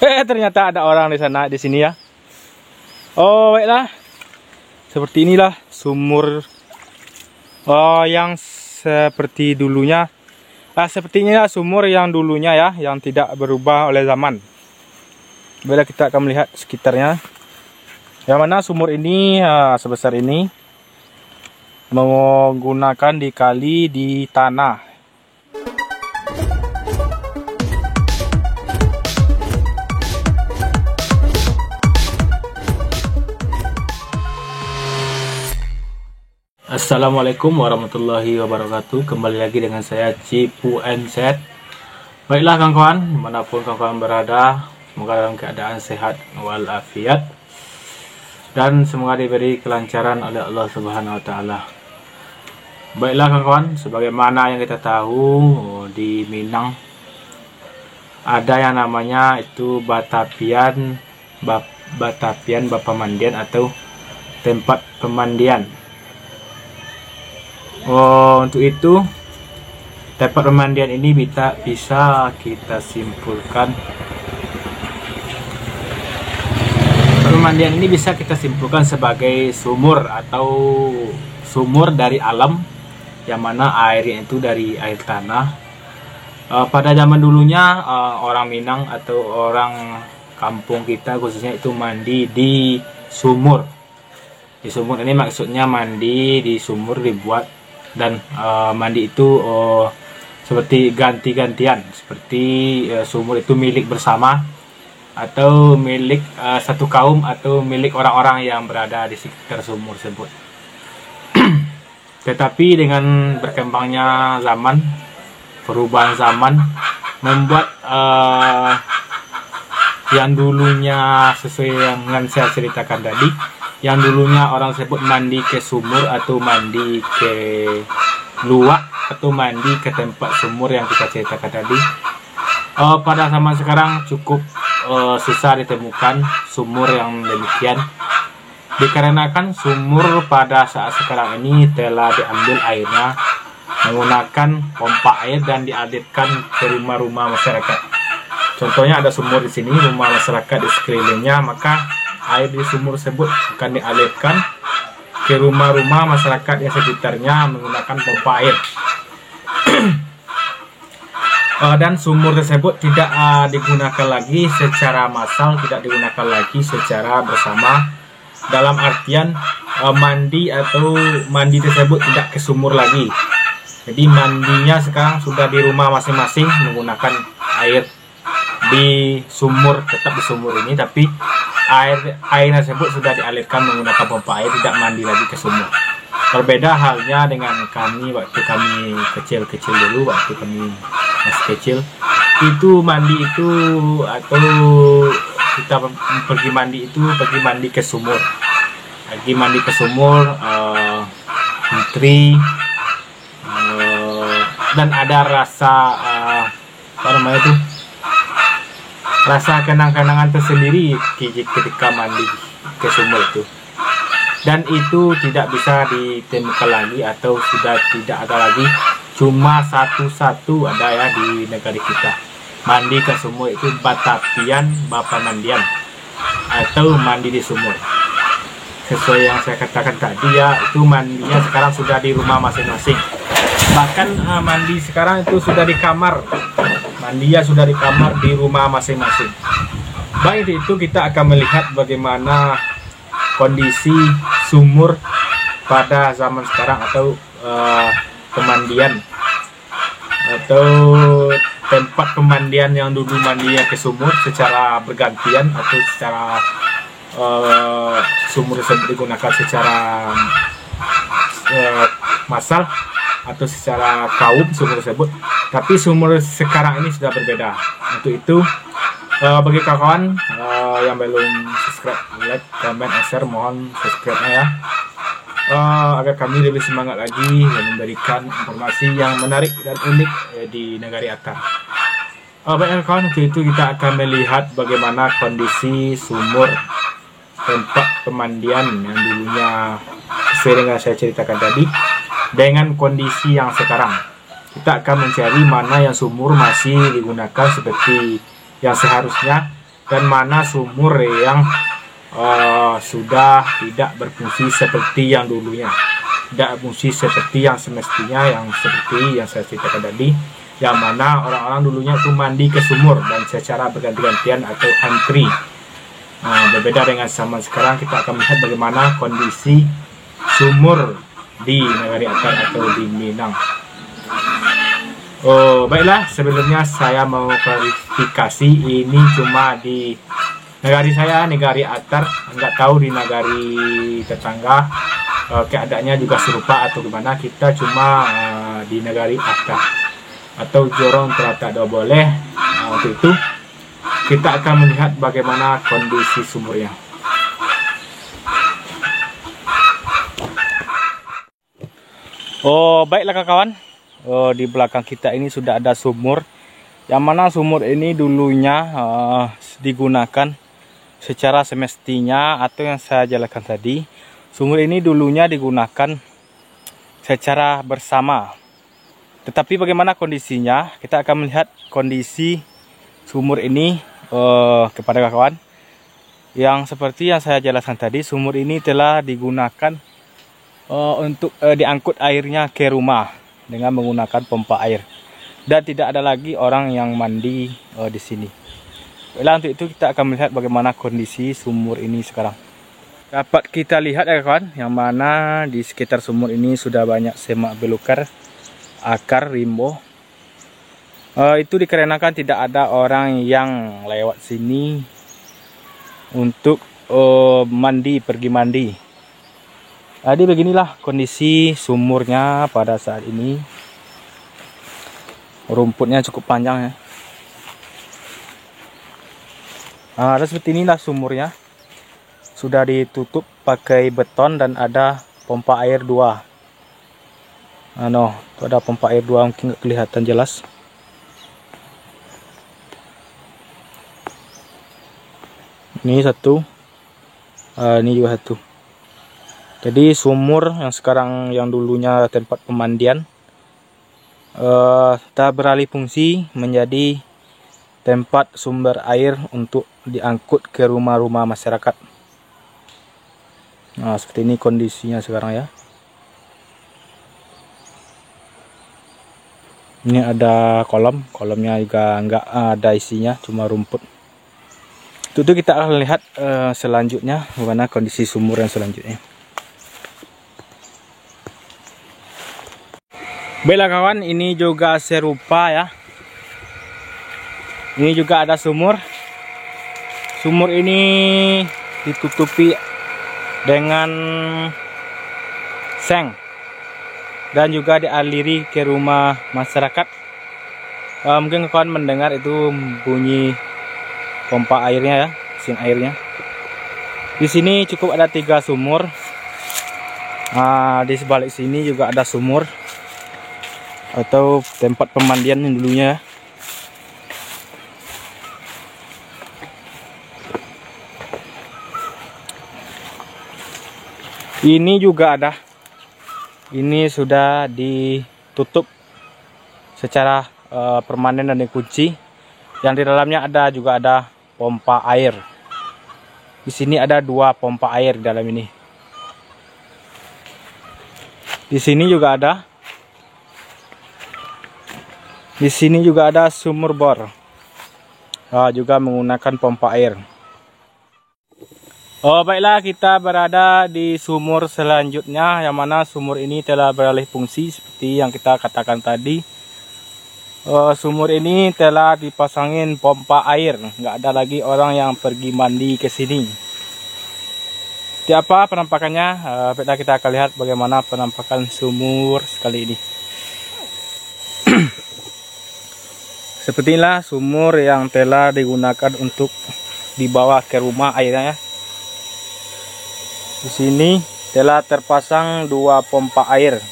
Ternyata ada orang di sana, di sini ya. Oh, baiklah. Seperti inilah sumur yang seperti dulunya. Sepertinya sumur yang dulunya ya, yang tidak berubah oleh zaman. Bila kita akan melihat sekitarnya, yang mana sumur ini sebesar ini menggunakan dikali di tanah. Assalamualaikum warahmatullahi wabarakatuh. Kembali lagi dengan saya Cipu NZ. Baiklah kawan-kawan, dimanapun kawan-kawan berada, semoga dalam keadaan sehat walafiat dan semoga diberi kelancaran oleh Allah Subhanahu wa Ta'ala. Baiklah kawan-kawan, sebagaimana yang kita tahu, di Minang ada yang namanya itu Batapian Bapamandian atau tempat pemandian. Untuk itu tempat pemandian ini bisa kita simpulkan. Pemandian ini bisa kita simpulkan sebagai sumur atau sumur dari alam, yang mana airnya itu dari air tanah. Pada zaman dulunya orang Minang atau orang kampung kita khususnya itu mandi di sumur. Di sumur ini maksudnya mandi di sumur dibuat. Dan mandi itu seperti ganti-gantian, seperti sumur itu milik bersama atau milik satu kaum atau milik orang-orang yang berada di sekitar sumur tersebut. Tetapi dengan berkembangnya zaman, perubahan zaman membuat yang dulunya sesuai yang saya ceritakan tadi, yang dulunya orang sebut mandi ke sumur atau mandi ke luak atau mandi ke tempat sumur yang kita ceritakan tadi, pada zaman sekarang cukup susah ditemukan sumur yang demikian, dikarenakan sumur pada saat sekarang ini telah diambil airnya menggunakan pompa air dan dialirkan ke rumah-rumah masyarakat. Contohnya ada sumur di sini, rumah masyarakat di sekelilingnya, maka air di sumur tersebut akan dialirkan ke rumah-rumah masyarakat yang sekitarnya menggunakan pompa air. Dan sumur tersebut tidak digunakan lagi secara massal, tidak digunakan lagi secara bersama. Dalam artian mandi atau mandi tersebut tidak ke sumur lagi. Jadi mandinya sekarang sudah di rumah masing-masing menggunakan air di sumur, tetap di sumur ini, tapi air tersebut sudah dialirkan menggunakan pompa air, tidak mandi lagi ke sumur. Berbeda halnya dengan kami waktu kami kecil-kecil dulu, waktu kami masih kecil, itu mandi itu atau kita pergi mandi ke sumur, ke sumur, putri, dan ada rasa apa namanya itu, rasa kenang-kenangan tersendiri ketika mandi ke sumur itu. Dan itu tidak bisa ditemukan lagi atau sudah tidak ada lagi, cuma satu-satu ada ya di negara kita. Mandi ke sumur itu Batapian Bapamandian atau mandi di sumur. Sesuai yang saya katakan tadi ya, itu mandinya sekarang sudah di rumah masing-masing. Bahkan mandi sekarang itu sudah di kamar. Mandinya sudah di kamar di rumah masing-masing. Baik itu kita akan melihat bagaimana kondisi sumur pada zaman sekarang atau pemandian atau tempat pemandian yang dulu mandinya ke sumur secara bergantian atau secara sumur tersebut digunakan secara massal atau secara kaum sumur tersebut, tapi sumur sekarang ini sudah berbeda. Untuk itu bagi kawan yang belum subscribe, like, comment, share, mohon subscribe-nya ya, agar kami lebih semangat lagi dan memberikan informasi yang menarik dan unik di negari Atar. Baik kawan, untuk itu kita akan melihat bagaimana kondisi sumur tempat pemandian yang dulunya sesuai dengan saya ceritakan tadi dengan kondisi yang sekarang. Kita akan mencari mana yang sumur masih digunakan seperti yang seharusnya dan mana sumur yang sudah tidak berfungsi seperti yang dulunya, tidak berfungsi seperti yang semestinya, yang seperti yang saya ceritakan tadi, yang mana orang-orang dulunya itu mandi ke sumur dan secara berganti-gantian atau antri. Berbeda dengan zaman sekarang, kita akan melihat bagaimana kondisi sumur di Nagari Akar atau di Minang. Baiklah, sebelumnya saya mau klarifikasi, ini cuma di negari saya, Nagari Akar. Nggak tahu di nagari tetangga keadaannya juga serupa atau gimana. Kita cuma di Nagari Akar atau Jorong Teratak Do Boleh. Untuk itu kita akan melihat bagaimana kondisi sumurnya. Baiklah kawan, di belakang kita ini sudah ada sumur, yang mana sumur ini dulunya digunakan secara semestinya, atau yang saya jelaskan tadi, sumur ini dulunya digunakan secara bersama. Tetapi bagaimana kondisinya, kita akan melihat kondisi sumur ini kepada kawan. Yang seperti yang saya jelaskan tadi, sumur ini telah digunakan untuk diangkut airnya ke rumah dengan menggunakan pompa air, dan tidak ada lagi orang yang mandi di sini. Baiklah, untuk itu kita akan melihat bagaimana kondisi sumur ini sekarang. Dapat kita lihat ya kawan, yang mana di sekitar sumur ini sudah banyak semak belukar, akar, rimbo. Itu dikarenakan tidak ada orang yang lewat sini untuk pergi mandi. Jadi beginilah kondisi sumurnya pada saat ini. Rumputnya cukup panjang ya. Ada seperti inilah sumurnya. Sudah ditutup pakai beton dan ada pompa air 2. Itu ada pompa air 2, mungkin nggak kelihatan jelas. Ini satu, ini juga satu. Jadi sumur yang sekarang, yang dulunya tempat pemandian, kita beralih fungsi menjadi tempat sumber air untuk diangkut ke rumah-rumah masyarakat. Nah, seperti ini kondisinya sekarang ya. Ini ada kolomnya juga nggak ada isinya, cuma rumput. Itu kita akan lihat selanjutnya bagaimana kondisi sumur yang selanjutnya. Baiklah kawan, ini juga serupa ya. Ini juga ada sumur. Sumur ini ditutupi dengan seng dan juga dialiri ke rumah masyarakat. Mungkin kawan mendengar itu bunyi pompa airnya ya, mesin airnya. Di sini cukup ada 3 sumur. Di sebalik sini juga ada sumur atau tempat pemandian yang dulunya. Ini juga ada. Ini sudah ditutup secara permanen dan dikunci. Yang di dalamnya juga ada pompa air. Di sini ada 2 pompa air di dalam ini. Di sini juga ada. Di sini juga ada sumur bor, juga menggunakan pompa air. Baiklah, kita berada di sumur selanjutnya, yang mana sumur ini telah beralih fungsi seperti yang kita katakan tadi. Sumur ini telah dipasangin pompa air, nggak ada lagi orang yang pergi mandi ke sini. Siapa penampakannya? Baiklah, kita akan lihat bagaimana penampakan sumur sekali ini. Seperti inilah sumur yang telah digunakan untuk dibawa ke rumah airnya. Di sini telah terpasang 2 pompa air.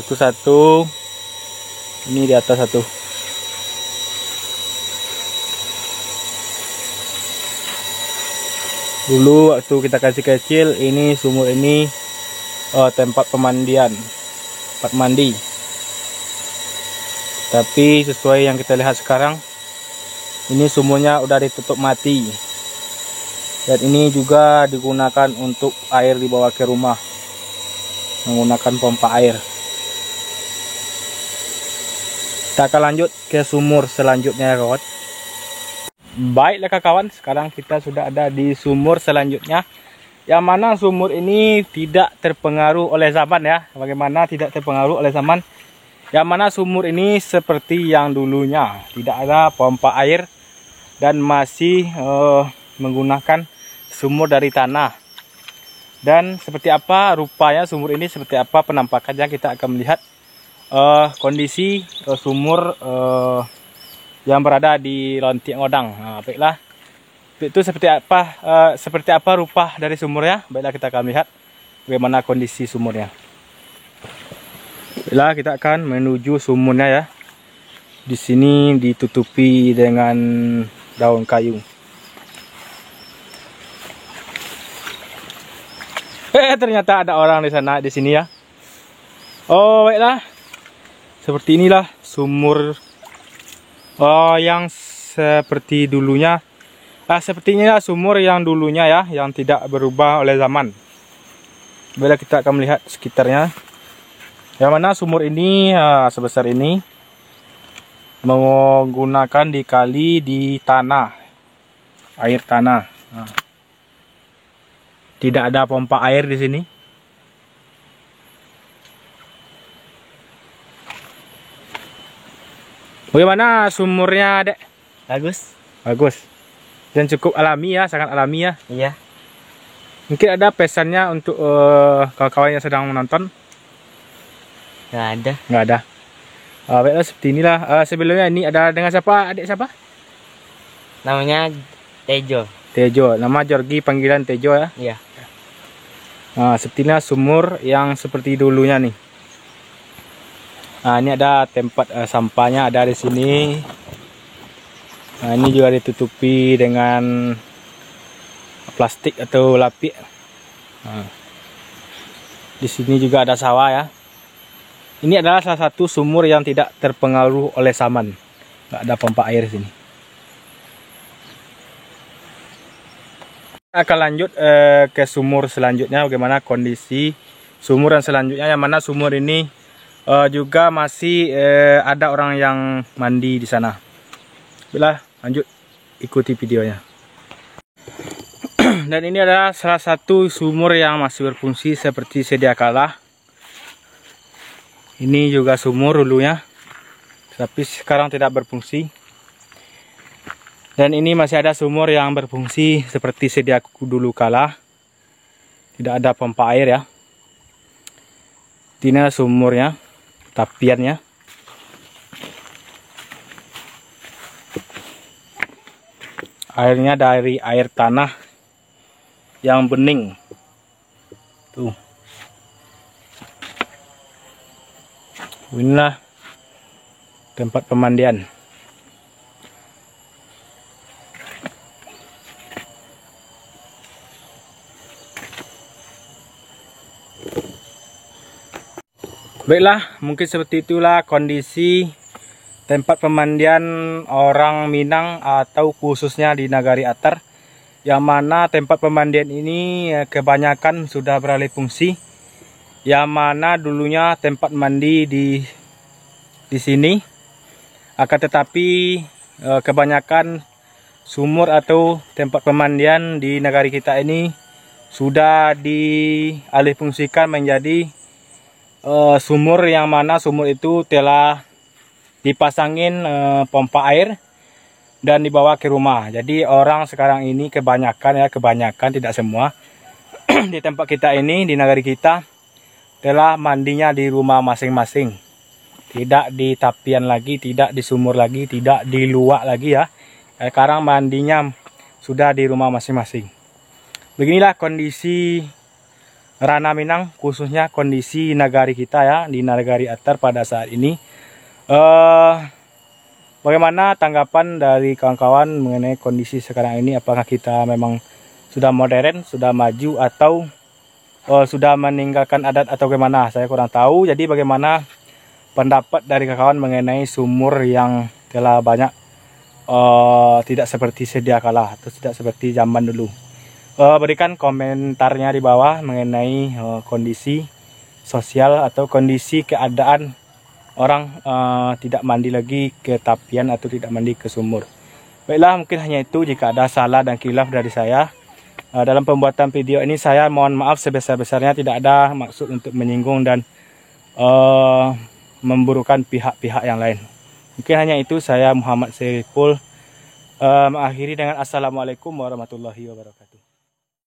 Itu satu, ini di atas satu. Dulu waktu kita kecil, ini sumur ini tempat pemandian, tempat mandi. Tapi sesuai yang kita lihat sekarang, Ini sumurnya udah ditutup mati. Dan ini juga digunakan untuk air dibawa ke rumah, menggunakan pompa air. Kita akan lanjut ke sumur selanjutnya ya kawan. Baiklah kawan, sekarang kita sudah ada di sumur selanjutnya, yang mana sumur ini tidak terpengaruh oleh zaman ya. Bagaimana tidak terpengaruh oleh zaman? Yang mana sumur ini seperti yang dulunya, tidak ada pompa air dan masih menggunakan sumur dari tanah. Dan seperti apa rupanya sumur ini, seperti apa penampakannya, kita akan melihat kondisi sumur yang berada di Lontiak Ngodang. Nah, baiklah, itu seperti apa rupa dari sumurnya. Baiklah, kita akan lihat bagaimana kondisi sumurnya. Baiklah, kita akan menuju sumurnya ya. Di sini ditutupi dengan daun kayu. Ternyata ada orang di sana, di sini ya. Oh, baiklah. Seperti inilah sumur yang seperti dulunya. Sepertinya sumur yang dulunya ya, yang tidak berubah oleh zaman. Bila kita akan melihat sekitarnya, yang mana sumur ini sebesar ini menggunakan dikali di tanah, air tanah. Tidak ada pompa air di sini. Bagaimana sumurnya, Dek? Bagus. Bagus. Dan cukup alami ya, sangat alami ya. Iya. Mungkin ada pesannya untuk kawan-kawan yang sedang menonton? Nggak ada. Nggak ada. Baiklah, seperti inilah. Sebelumnya ini ada dengan siapa? Adik siapa? Namanya Tejo. Tejo. Nama Jorgi, panggilan Tejo ya. Iya. Seperti inilah sumur yang seperti dulunya nih. Ini ada tempat sampahnya ada di sini. Ini juga ditutupi dengan plastik atau lapik. Di sini juga ada sawah ya. Ini adalah salah satu sumur yang tidak terpengaruh oleh zaman. Nggak ada pompa air di sini. Kita akan lanjut ke sumur selanjutnya. Bagaimana kondisi sumur yang selanjutnya, yang mana sumur ini juga masih ada orang yang mandi di sana. Bila lanjut ikuti videonya. Dan ini adalah salah satu sumur yang masih berfungsi seperti sedia kala. Ini juga sumur dulunya, tapi sekarang tidak berfungsi. Dan ini masih ada sumur yang berfungsi seperti sedia dulu kala. Tidak ada pompa air ya. Ini sumurnya, tapiannya. Airnya dari air tanah yang bening. Tuh. Inilah tempat pemandian. Baiklah, mungkin seperti itulah kondisi tempat pemandian orang Minang atau khususnya di Nagari Atar, yang mana tempat pemandian ini kebanyakan sudah beralih fungsi, yang mana dulunya tempat mandi di sini, akan tetapi kebanyakan sumur atau tempat pemandian di negari kita ini sudah dialih fungsikan menjadi sumur, yang mana sumur itu telah dipasangin pompa air dan dibawa ke rumah. Jadi orang sekarang ini kebanyakan tidak semua di tempat kita ini, di negari kita, telah mandinya di rumah masing-masing. Tidak di tapian lagi, tidak di sumur lagi, tidak di luak lagi ya. Sekarang mandinya sudah di rumah masing-masing. Beginilah kondisi Ranah Minang, khususnya kondisi nagari kita ya, di Nagari Atar pada saat ini. Bagaimana tanggapan dari kawan-kawan mengenai kondisi sekarang ini? Apakah kita memang sudah modern, sudah maju, atau sudah meninggalkan adat, atau bagaimana? Saya kurang tahu. Jadi bagaimana pendapat dari kawan mengenai sumur yang telah banyak tidak seperti sedia kala atau tidak seperti zaman dulu. Berikan komentarnya di bawah mengenai kondisi sosial atau kondisi keadaan orang tidak mandi lagi ke tapian atau tidak mandi ke sumur. Baiklah, mungkin hanya itu. Jika ada salah dan khilaf dari saya dalam pembuatan video ini, saya mohon maaf sebesar-besarnya. Tidak ada maksud untuk menyinggung dan memburukan pihak-pihak yang lain. Mungkin hanya itu. Saya Muhammad Seriful mengakhiri dengan Assalamualaikum warahmatullahi wabarakatuh.